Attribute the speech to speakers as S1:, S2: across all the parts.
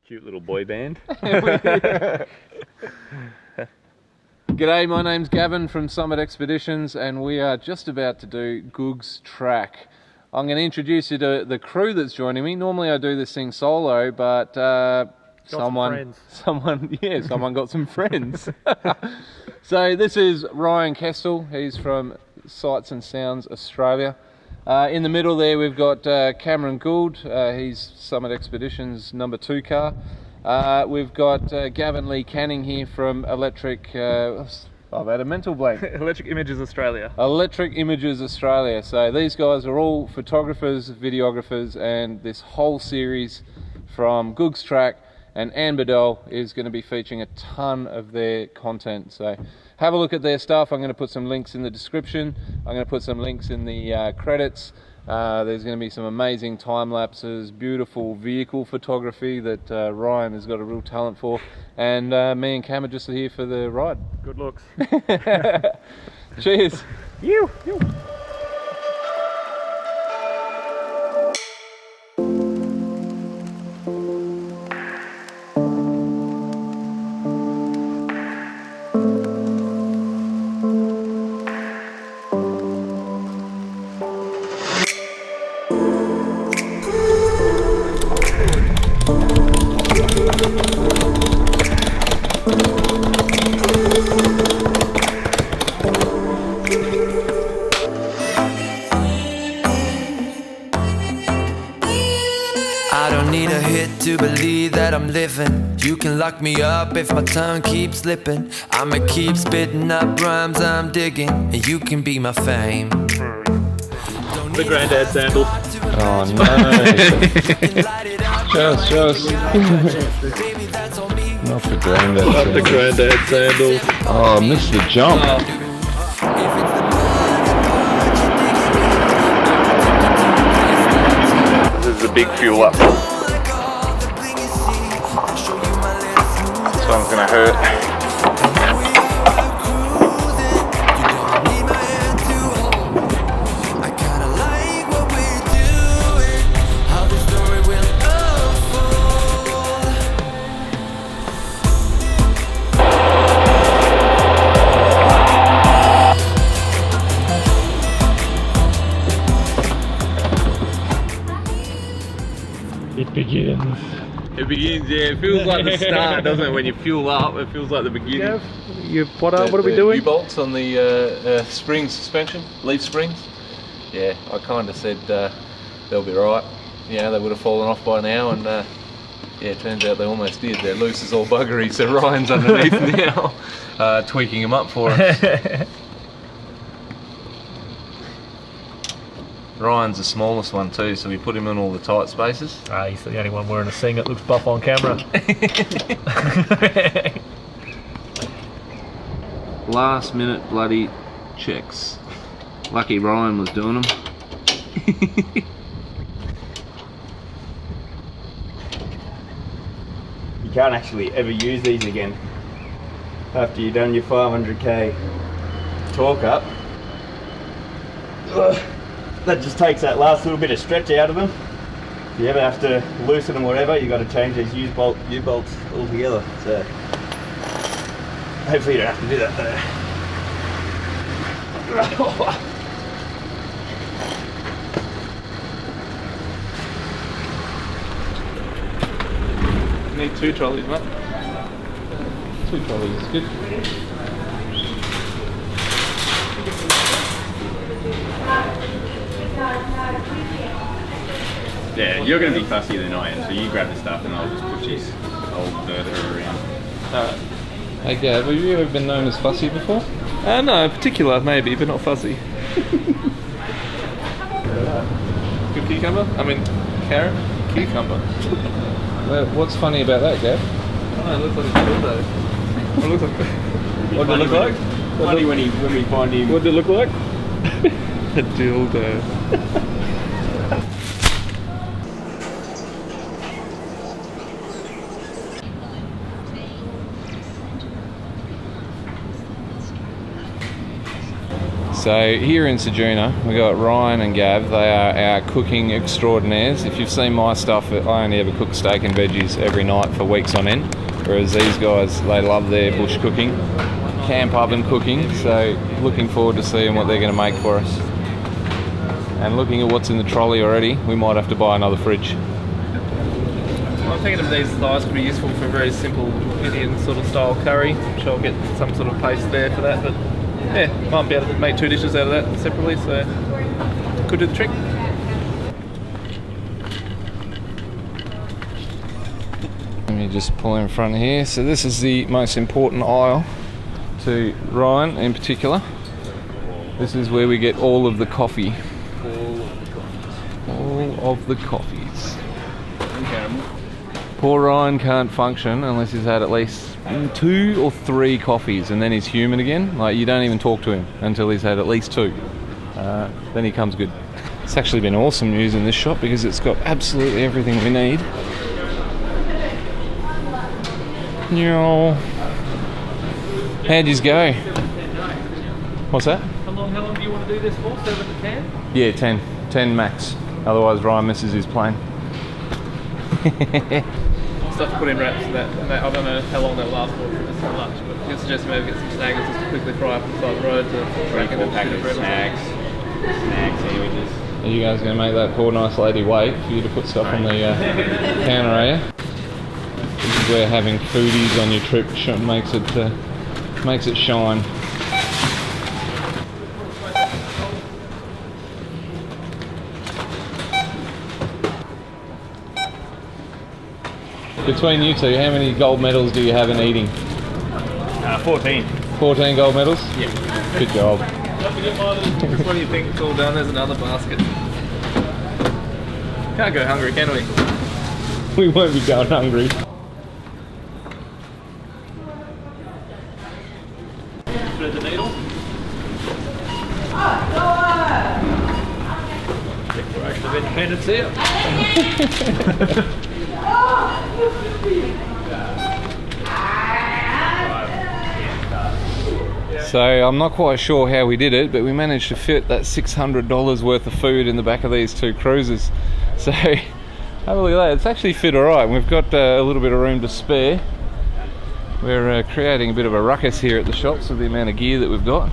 S1: Cute little boy band.
S2: G'day, my name's Gavin from Summit Expeditions, and we are just about to do GOOGS track. I'm going to introduce you to the crew that's joining me. Normally I do this thing solo, but someone got some friends. So this is Ryan Kestel. He's from Sights and Sounds Australia. In the middle there we've got Cameron Gould. He's Summit Expeditions #2 car. We've got Gavin Lee Canning here from Electric. I've had a mental blank.
S3: Electric Images Australia.
S2: Electric Images Australia. So these guys are all photographers, videographers, and this whole series from GOOGS track. And Anne Bedell is going to be featuring a ton of their content. So have a look at their stuff. I'm going to put some links in the description. I'm going to put some links in the credits. There's going to be some amazing time lapses, beautiful vehicle photography that Ryan has got a real talent for, and me and Cam are just here for the ride.
S3: Good looks.
S2: Cheers.
S3: You.
S4: To believe that I'm living. You can lock me up if my tongue keeps slipping. I'ma keep spitting up rhymes I'm digging, and you can be my fame.
S3: The granddad sandal.
S2: Oh no. Just. Not the granddad.
S3: Not the granddad sandal.
S2: Oh, I missed the jump.
S1: This is a big fuel up. This one's gonna hurt.
S3: It begins.
S1: It begins, yeah. It feels like the start, doesn't it? When you fuel up, it feels like the beginning.
S3: Gav, what are we doing?
S2: U-bolts on the spring suspension, leaf springs. Yeah, I kind of said they'll be right. Yeah, they would have fallen off by now, and yeah, it turns out they almost did. They're loose as all buggery, so Ryan's underneath now, tweaking them up for us. Ryan's the smallest one too, so we put him in all the tight spaces.
S3: He's the only one wearing a thing that looks buff on camera.
S2: Last minute bloody checks. Lucky Ryan was doing them.
S5: You can't actually ever use these again after you've done your 500k torque up. That just takes that last little bit of stretch out of them. If you ever have to loosen them or whatever, you've got to change these U-bolts altogether. So hopefully you don't have to do that though.
S3: Need 2 trolleys, mate.
S2: 2 trolleys is good.
S1: Yeah, you're going to be fussier than I am, so you grab the stuff and I'll just push this old girder around.
S2: Hey Gav, have you ever been known as fussy before?
S3: No, particular maybe, but not fuzzy. Good cucumber? I mean, carrot? Cucumber.
S2: Well, what's funny about that, Gav?
S3: Oh, it looks like a dildo. What looks like? What did it look like?
S5: Funny when we find him.
S3: What did it look like? A dildo.
S2: So here in Ceduna, we got Ryan and Gav. They are our cooking extraordinaires. If you've seen my stuff, I only ever cook steak and veggies every night for weeks on end. Whereas these guys, they love their bush cooking, camp oven cooking. So looking forward to seeing what they're going to make for us. And looking at what's in the trolley already, we might have to buy another fridge.
S3: I'm thinking of these thighs could be useful for a very simple Indian sort of style curry. I'm sure I'll get some sort of paste there for that, but yeah, might be able to make 2 dishes out of that separately, so could do the trick.
S2: Let me just pull in front here. So this is the most important aisle to Ryan in particular. This is where we get all of the coffee. All of the coffees. Poor Ryan can't function unless he's had at least 2 or 3 coffees, and then he's human again. Like, you don't even talk to him until he's had at least 2. Then he comes good. It's actually been awesome using this shop because it's got absolutely everything we need. How'd yous go? What's that?
S3: How long do you want to do this for? 7 to 10?
S2: Yeah, 10 max. Otherwise Ryan misses his plane.
S3: Stuff to put in wraps and that. I don't know how long they'll last for just for lunch, but I suggest maybe get some snaggers just to quickly fry up on the side of the road to crack into
S1: packet of snacks, sandwiches.
S2: Are you guys going to make that poor nice lady wait for you to put stuff on the counter, are you? This is where having foodies on your trip makes it shine. Between you two, how many gold medals do you have in eating?
S5: 14.
S2: 14 gold medals?
S5: Yeah.
S2: Good job.
S3: Don't forget mine. What do you think? It's all done. There's another basket. Can't go hungry, can we?
S2: We won't be going hungry.
S3: Thread the needle. Declaration of Independence here.
S2: So I'm not quite sure how we did it, but we managed to fit that $600 worth of food in the back of these 2 cruisers. So have a look at that. It's actually fit alright. We've got a little bit of room to spare. We're creating a bit of a ruckus here at the shops with the amount of gear that we've got.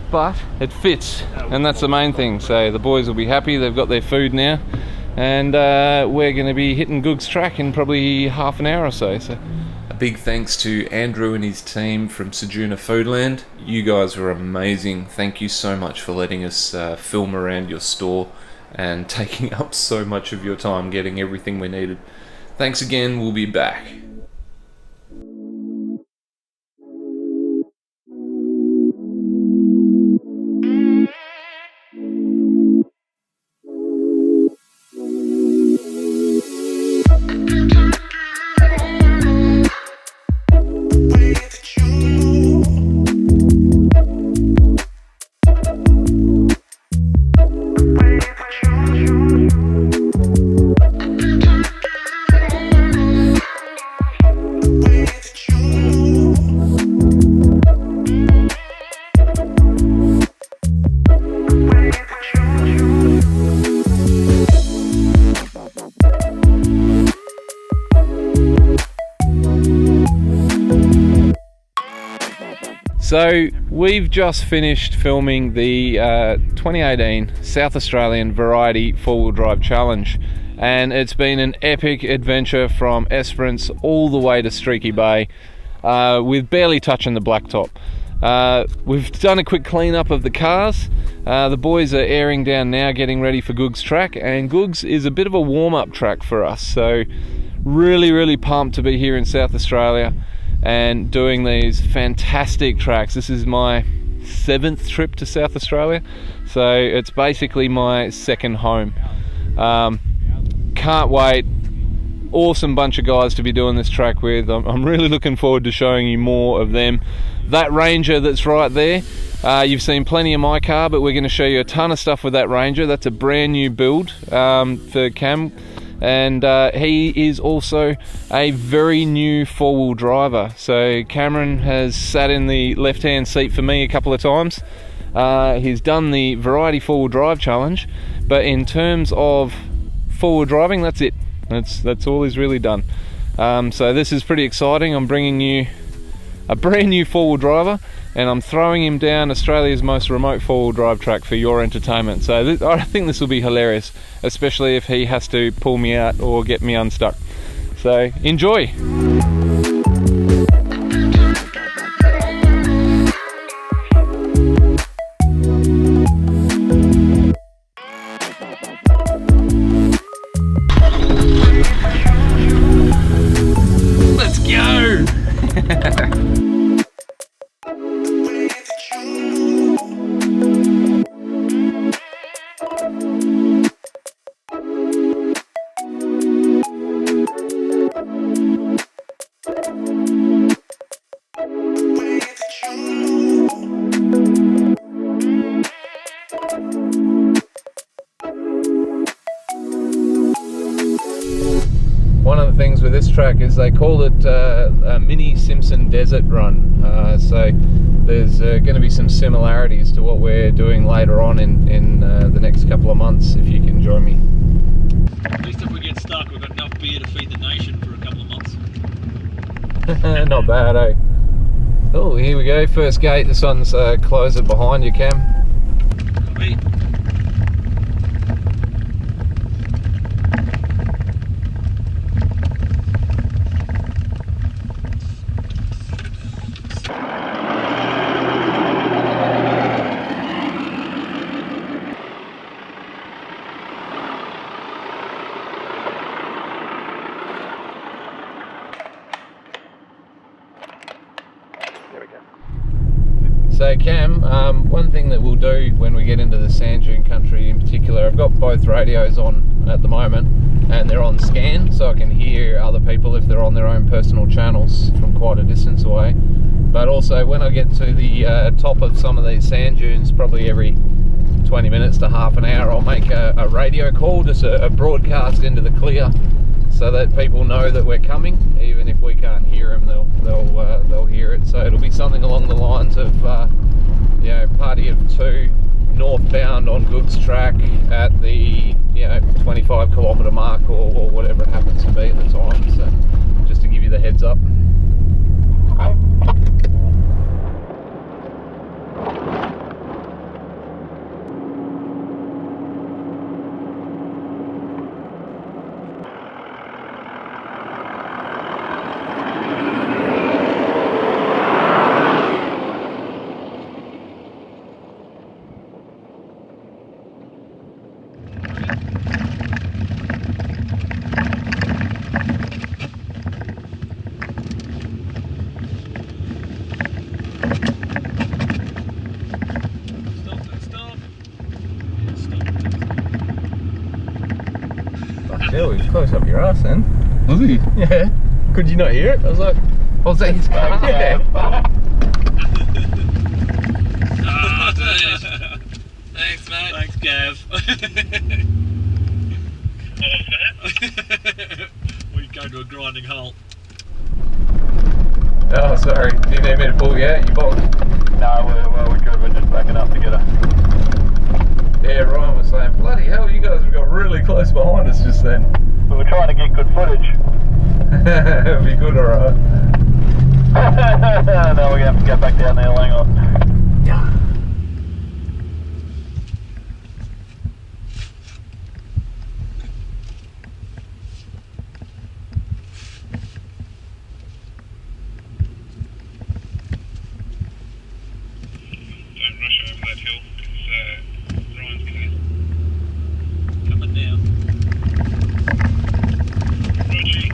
S2: But it fits, and that's the main thing. So the boys will be happy, they've got their food now. And we're going to be hitting GOOGS track in probably half an hour or so. A big thanks to Andrew and his team from Ceduna Foodland. You guys were amazing. Thank you so much for letting us film around your store and taking up so much of your time getting everything we needed. Thanks again, we'll be back. So we've just finished filming the 2018 South Australian Variety 4-Wheel Drive Challenge, and it's been an epic adventure from Esperance all the way to Streaky Bay with barely touching the blacktop. We've done a quick clean up of the cars. The boys are airing down now, getting ready for GOOGS track, and GOOGS is a bit of a warm-up track for us, so really pumped to be here in South Australia and doing these fantastic tracks. This is my 7th trip to South Australia, so it's basically my second home. Can't wait. Awesome bunch of guys to be doing this track with. I'm really looking forward to showing you more of them. That Ranger that's right there, you've seen plenty of my car, but we're going to show you a ton of stuff with that Ranger. That's a brand new build for Cam. and he is also a very new four-wheel driver. So Cameron has sat in the left-hand seat for me a couple of times. He's done the Variety four-wheel drive challenge, but in terms of four-wheel driving, that's it. That's all he's really done. So this is pretty exciting. I'm bringing you a brand new four-wheel driver, and I'm throwing him down Australia's most remote four-wheel drive track for your entertainment. So I think this will be hilarious, especially if he has to pull me out or get me unstuck. So enjoy. Let's go. One of the things with this track is they call it a mini Simpson Desert run. So there's going to be some similarities to what we're doing later on in the next couple of months, if you can join me.
S6: At least if we get stuck, we've got enough beer to feed the nation for a couple of months.
S2: Not bad, eh? Oh, here we go. First gate. This one's close it behind you, Cam.
S6: Copy.
S2: So Cam, one thing that we'll do when we get into the sand dune country in particular, I've got both radios on at the moment and they're on scan, so I can hear other people if they're on their own personal channels from quite a distance away. But also when I get to the top of some of these sand dunes, probably every 20 minutes to half an hour, I'll make a radio call, just a broadcast into the clear, so that people know that we're coming. Even if we can't hear them, they'll hear it. So it'll be something along the lines of you know, party of two northbound on GOOGS track at the 25 kilometre mark or whatever it happens to be at the time. So just to give you the heads up.
S3: Yeah, he was close up your ass then.
S2: Was he?
S3: Yeah. Could you not hear it? I was like,
S2: Oh, is that his car?
S3: yeah.
S6: Thanks, mate. Thanks, Gav. We go to a grinding halt.
S2: Oh, sorry. Do you need me to pull you out? You bonked?
S5: No, we're good. We're just backing up together.
S2: Yeah, Ryan was saying, bloody hell, you guys have got really close behind us just then.
S5: We were trying to get good footage.
S2: It'll be good, alright.
S5: No, we're going to have to go back down there, hang on.
S2: Yeah.
S1: Don't rush over that hill, because Ryan's going
S6: Coming down.
S1: Roger.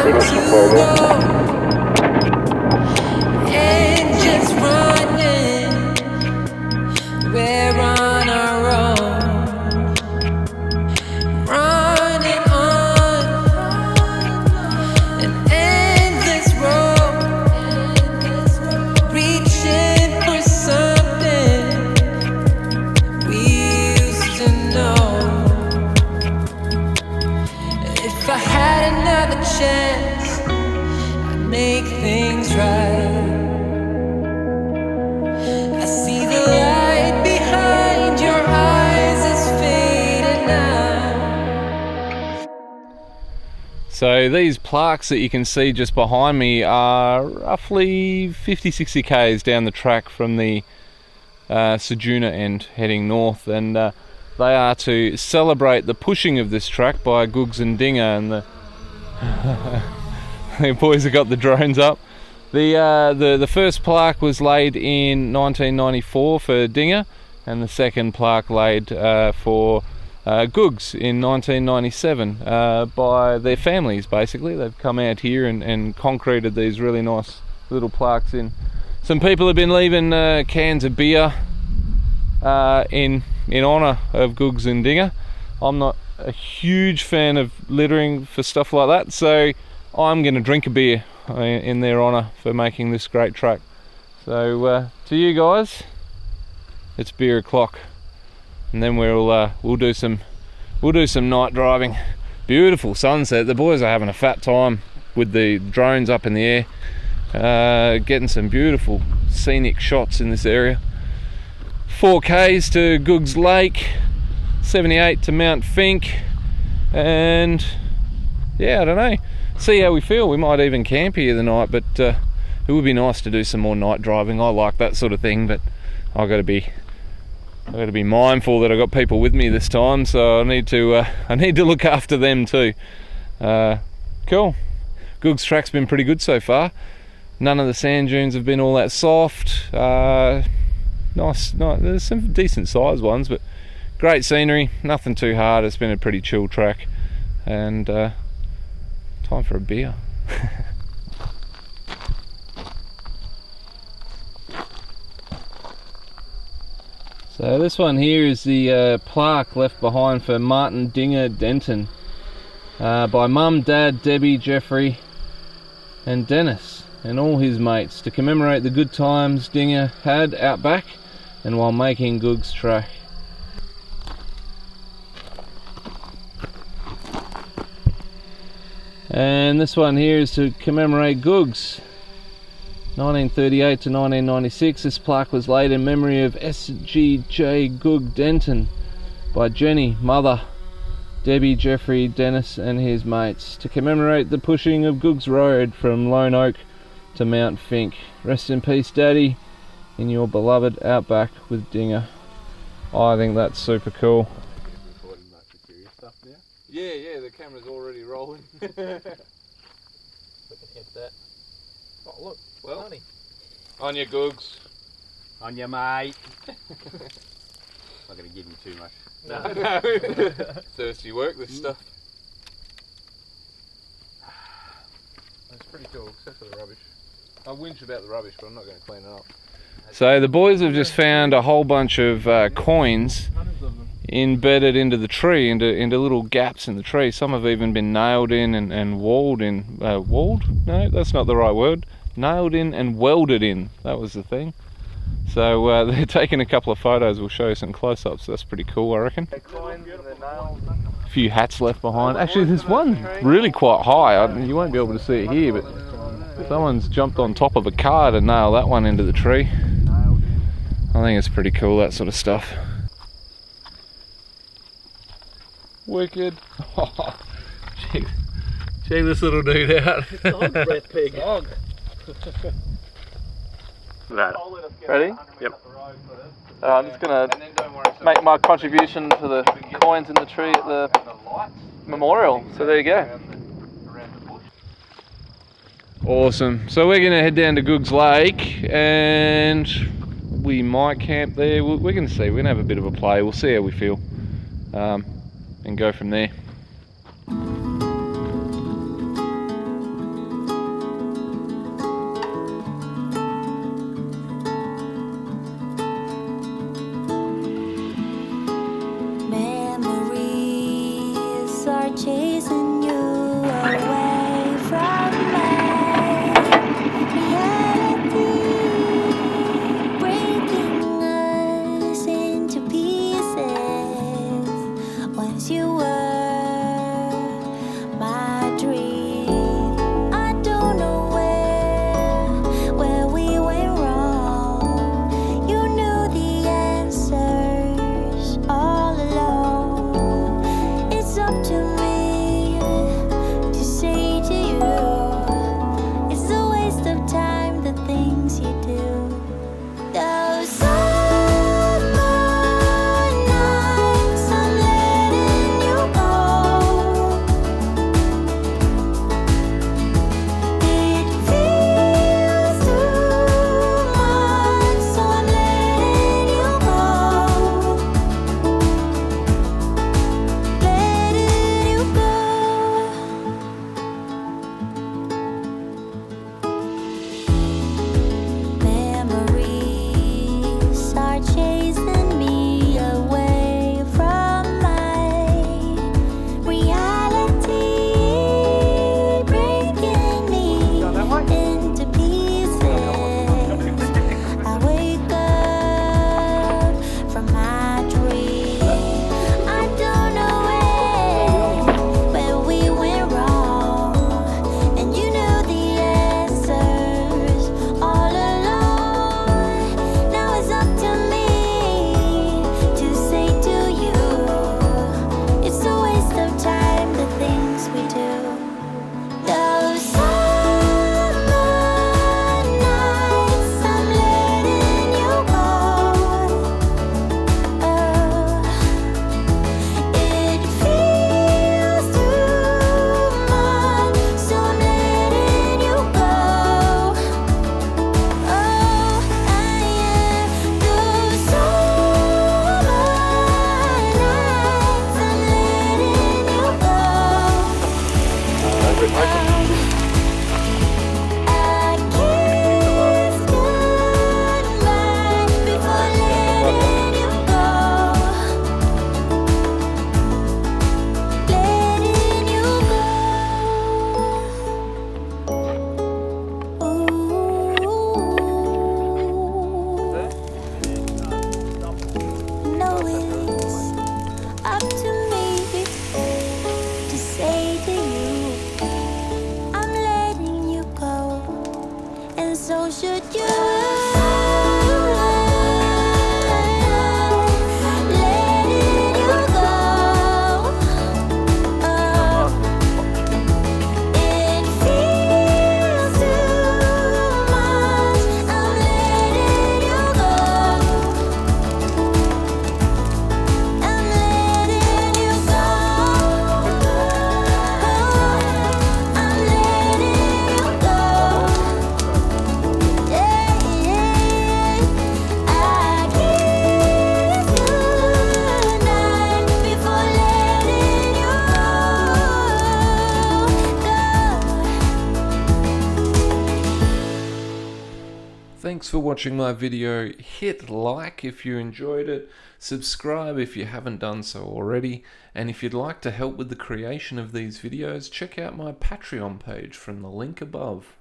S4: time to go. Engines running, we're on our own. Running on an endless road, reaching for something we used to know. If I had another chance, I'd make things right. I see the light behind your eyes is faded now.
S2: So these plaques that you can see just behind me are roughly 50-60 k's down the track from the Sejuna end heading north, and they are to celebrate the pushing of this track by GOOGS and Dinger, and the boys have got the drones up. The first plaque was laid in 1994 for Dinger, and the second plaque laid for GOOGS in 1997 by their families. Basically, they've come out here and concreted these really nice little plaques in. Some people have been leaving cans of beer in honour of GOOGS and Dinger. I'm not a huge fan of littering for stuff like that, so I'm going to drink a beer in their honour for making this great track. So to you guys, it's beer o'clock, and then we'll do some night driving. Beautiful sunset. The boys are having a fat time with the drones up in the air, getting some beautiful scenic shots in this area. 4Ks to GOOGS Lake, 78 to Mount Fink, and yeah, I don't know, see how we feel. We might even camp here the night, but it would be nice to do some more night driving. I like that sort of thing, but I've got to be mindful that I've got people with me this time, so I need to look after them too. Cool. GOOGS track's been pretty good so far. None of the sand dunes have been all that soft. Nice, there's some decent sized ones, but great scenery, nothing too hard. It's been a pretty chill track, and time for a beer. So this one here is the plaque left behind for Martin Dinger Denton by Mum, Dad, Debbie, Jeffrey and Dennis and all his mates to commemorate the good times Dinger had out back and while making GOOGS track. And this one here is to commemorate GOOGS 1938 to 1996. This plaque was laid in memory of SGJ GOOG Denton by Jenny, Mother, Debbie, Jeffrey, Dennis and his mates to commemorate the pushing of GOOGS Road from Lone Oak to Mount Fink. Rest in peace, Daddy, in your beloved outback with Dinger. I think that's super cool. Yeah, the camera's already rolling. We can hit that. Oh look, well, honey. On your GOOGS.
S5: On your mate. Not going to give you too much.
S2: No. Thirsty work, this stuff. That's pretty cool, except for the rubbish. I whinge about the rubbish, but I'm not going to clean it up. So the boys have just found a whole bunch of coins embedded into the tree, into little gaps in the tree. Some have even been nailed in and walled in. Walled? No, that's not the right word. Nailed in and welded in. That was the thing. So they're taking a couple of photos. We'll show you some close-ups. That's pretty cool, I reckon. A few hats left behind. Actually, there's one really quite high. You won't be able to see it here, but someone's jumped on top of a car to nail that one into the tree. I think it's pretty cool, that sort of stuff. Wicked. Oh, check this little dude out.
S5: Dog breath pig.
S3: Dog.
S7: Ready?
S3: Yep.
S7: I'm just going to make my contribution to the coins in the tree at the memorial. So there you go.
S2: Awesome. So we're going to head down to GOOGS Lake and we might camp there. We're going to see. We're going to have a bit of a play. We'll see how we feel and go from there. Thanks for watching my video. Hit like if you enjoyed it, subscribe if you haven't done so already, and if you'd like to help with the creation of these videos, check out my Patreon page from the link above.